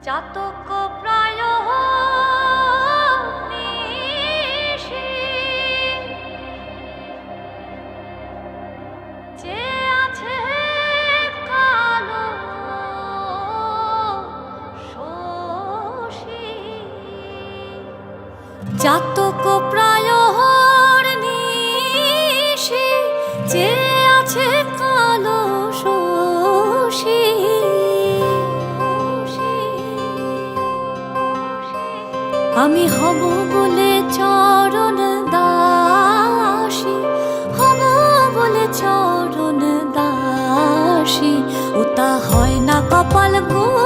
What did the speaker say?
চাতক প্রায় নিশি যে আছে কালো শোষী চাতক প্রায় নিশি যে আছে কালো শোষী আমি হব বলে চরণ দাসী, হব বলে চরণ দাসী, ও তা হয় না কপাল গো।